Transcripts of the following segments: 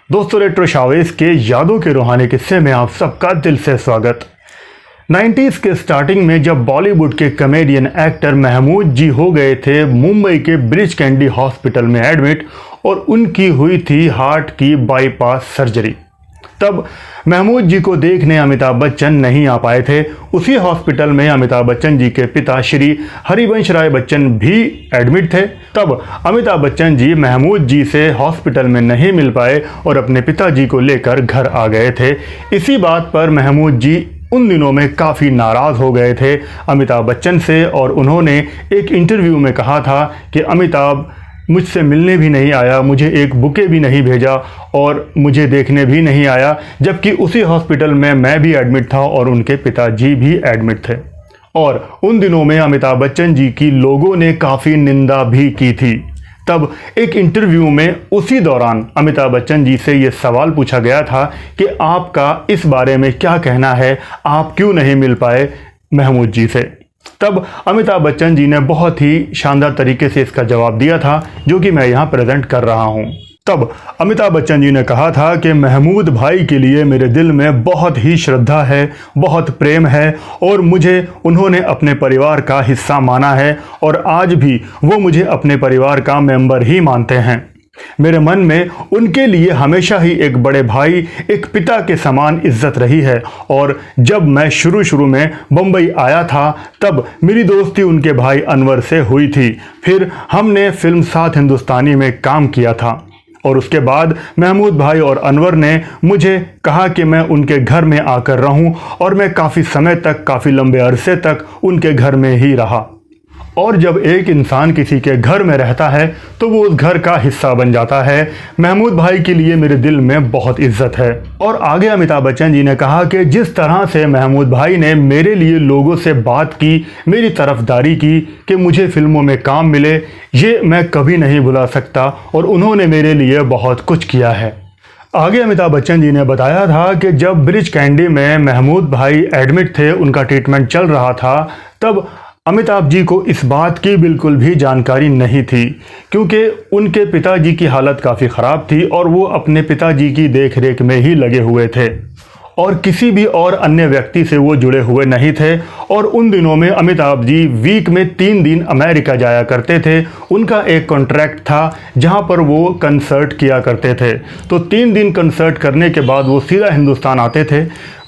दोस्तों, retro Chavez के यादों के रूहानी किस्से में आप सबका दिल से स्वागत। 90s के स्टार्टिंग में जब बॉलीवुड के कॉमेडियन एक्टर महमूद जी हो गए थे मुंबई के ब्रिच कैंडी हॉस्पिटल में एडमिट और उनकी हुई थी हार्ट की बाईपास सर्जरी। तब महमूद जी को देखने अमिताभ बच्चन नहीं आ पाए थे। उसी हॉस्पिटल में अमिताभ बच्चन जी के पिता श्री हरिवंश राय बच्चन भी एडमिट थे। तब अमिताभ बच्चन जी महमूद जी से हॉस्पिटल में नहीं मिल पाए और अपने पिताजी को लेकर घर आ गए थे। इसी बात पर महमूद जी उन दिनों में काफ़ी नाराज़ हो गए थे अमिताभ बच्चन से और उन्होंने एक इंटरव्यू में कहा था कि अमिताभ मुझसे मिलने भी नहीं आया, मुझे एक बुके भी नहीं भेजा और मुझे देखने भी नहीं आया, जबकि उसी हॉस्पिटल में मैं भी एडमिट था और उनके पिताजी भी एडमिट थे। और उन दिनों में अमिताभ बच्चन जी की लोगों ने काफ़ी निंदा भी की थी। तब एक इंटरव्यू में उसी दौरान अमिताभ बच्चन जी से ये सवाल पूछा गया था कि आपका इस बारे में क्या कहना है, आप क्यों नहीं मिल पाए महमूद जी से। तब अमिताभ बच्चन जी ने बहुत ही शानदार तरीके से इसका जवाब दिया था, जो कि मैं यहाँ प्रेजेंट कर रहा हूँ। तब अमिताभ बच्चन जी ने कहा था कि महमूद भाई के लिए मेरे दिल में बहुत ही श्रद्धा है, बहुत प्रेम है और मुझे उन्होंने अपने परिवार का हिस्सा माना है और आज भी वो मुझे अपने परिवार का मेंबर ही मानते हैं। मेरे मन में उनके लिए हमेशा ही एक बड़े भाई, एक पिता के समान इज्जत रही है और जब मैं शुरू में बम्बई आया था तब मेरी दोस्ती उनके भाई अनवर से हुई थी। फिर हमने फिल्म साथ हिंदुस्तानी में काम किया था और उसके बाद महमूद भाई और अनवर ने मुझे कहा कि मैं उनके घर में आकर रहूं और मैं काफ़ी समय तक, काफ़ी लंबे अरसे तक उनके घर में ही रहा। और जब एक इंसान किसी के घर में रहता है तो वो उस घर का हिस्सा बन जाता है। महमूद भाई के लिए मेरे दिल में बहुत इज्जत है। और आगे अमिताभ बच्चन जी ने कहा कि जिस तरह से महमूद भाई ने मेरे लिए लोगों से बात की, मेरी तरफदारी की कि मुझे फिल्मों में काम मिले, ये मैं कभी नहीं भुला सकता और उन्होंने मेरे लिए बहुत कुछ किया है। आगे अमिताभ बच्चन जी ने बताया था कि जब ब्रिच कैंडी में महमूद भाई एडमिट थे, उनका ट्रीटमेंट चल रहा था, तब अमिताभ जी को इस बात की बिल्कुल भी जानकारी नहीं थी क्योंकि उनके पिताजी की हालत काफ़ी ख़राब थी और वो अपने पिताजी की देखरेख में ही लगे हुए थे और किसी भी और अन्य व्यक्ति से वो जुड़े हुए नहीं थे। और उन दिनों में अमिताभ जी वीक में 3 दिन अमेरिका जाया करते थे। उनका एक कॉन्ट्रैक्ट था जहां पर वो कंसर्ट किया करते थे, तो 3 दिन कंसर्ट करने के बाद वो सीधा हिंदुस्तान आते थे।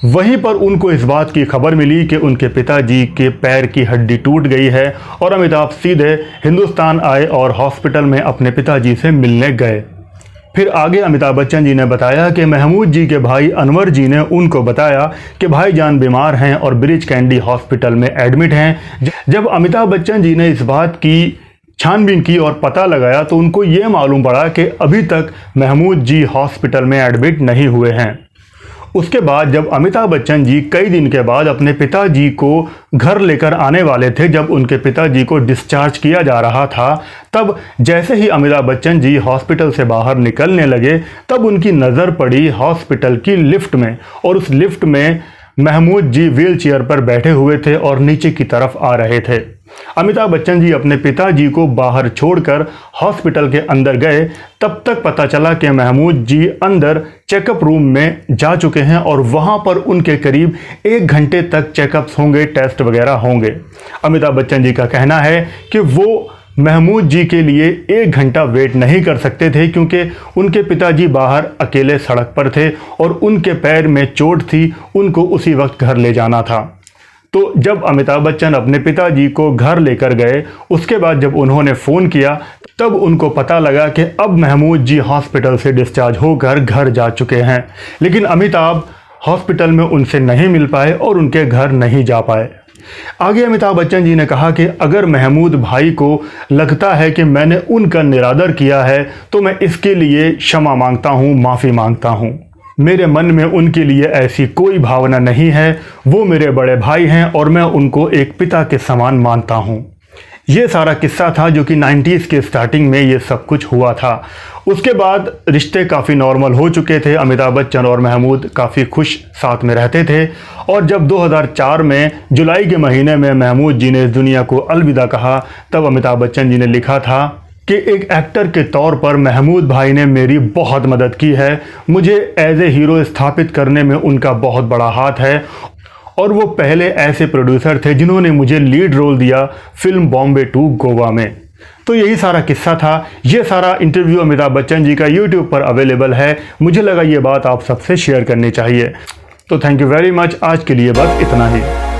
वहीं पर उनको इस बात की खबर मिली कि उनके पिताजी के पैर की हड्डी टूट गई है और अमिताभ सीधे हिंदुस्तान आए और हॉस्पिटल में अपने पिताजी से मिलने गए। फिर आगे अमिताभ बच्चन जी ने बताया कि महमूद जी के भाई अनवर जी ने उनको बताया कि भाईजान बीमार हैं और ब्रिच कैंडी हॉस्पिटल में एडमिट हैं। जब अमिताभ बच्चन जी ने इस बात की छानबीन की और पता लगाया तो उनको ये मालूम पड़ा कि अभी तक महमूद जी हॉस्पिटल में एडमिट नहीं हुए हैं। उसके बाद जब अमिताभ बच्चन जी कई दिन के बाद अपने पिताजी को घर लेकर आने वाले थे, जब उनके पिताजी को डिस्चार्ज किया जा रहा था, तब जैसे ही अमिताभ बच्चन जी हॉस्पिटल से बाहर निकलने लगे तब उनकी नज़र पड़ी हॉस्पिटल की लिफ्ट में और उस लिफ्ट में महमूद जी व्हील चेयर पर बैठे हुए थे और नीचे की तरफ आ रहे थे। अमिताभ बच्चन जी अपने पिताजी को बाहर छोड़कर हॉस्पिटल के अंदर गए। तब तक पता चला कि महमूद जी अंदर चेकअप रूम में जा चुके हैं और वहां पर उनके करीब 1 घंटे तक चेकअप्स होंगे, टेस्ट वगैरह होंगे। अमिताभ बच्चन जी का कहना है कि वो महमूद जी के लिए 1 घंटा वेट नहीं कर सकते थे क्योंकि उनके पिताजी बाहर अकेले सड़क पर थे और उनके पैर में चोट थी, उनको उसी वक्त घर ले जाना था। तो जब अमिताभ बच्चन अपने पिताजी को घर लेकर गए, उसके बाद जब उन्होंने फ़ोन किया तब उनको पता लगा कि अब महमूद जी हॉस्पिटल से डिस्चार्ज होकर घर जा चुके हैं। लेकिन अमिताभ हॉस्पिटल में उनसे नहीं मिल पाए और उनके घर नहीं जा पाए। आगे अमिताभ बच्चन जी ने कहा कि अगर महमूद भाई को लगता है कि मैंने उनका निरादर किया है तो मैं इसके लिए क्षमा मांगता हूँ, माफ़ी मांगता हूँ। मेरे मन में उनके लिए ऐसी कोई भावना नहीं है। वो मेरे बड़े भाई हैं और मैं उनको एक पिता के समान मानता हूँ। ये सारा किस्सा था जो कि 90s के स्टार्टिंग में ये सब कुछ हुआ था। उसके बाद रिश्ते काफ़ी नॉर्मल हो चुके थे। अमिताभ बच्चन और महमूद काफ़ी खुश साथ में रहते थे और जब 2004 में जुलाई के महीने में महमूद जी ने इस दुनिया को अलविदा कहा तब अमिताभ बच्चन जी ने लिखा था कि एक एक्टर के तौर पर महमूद भाई ने मेरी बहुत मदद की है। मुझे एज ए हीरो स्थापित करने में उनका बहुत बड़ा हाथ है और वो पहले ऐसे प्रोड्यूसर थे जिन्होंने मुझे लीड रोल दिया फिल्म बॉम्बे टू गोवा में। तो यही सारा किस्सा था। ये सारा इंटरव्यू अमिताभ बच्चन जी का यूट्यूब पर अवेलेबल है। मुझे लगा ये बात आप सबसे शेयर करनी चाहिए। तो थैंक यू वेरी मच। आज के लिए बस इतना ही।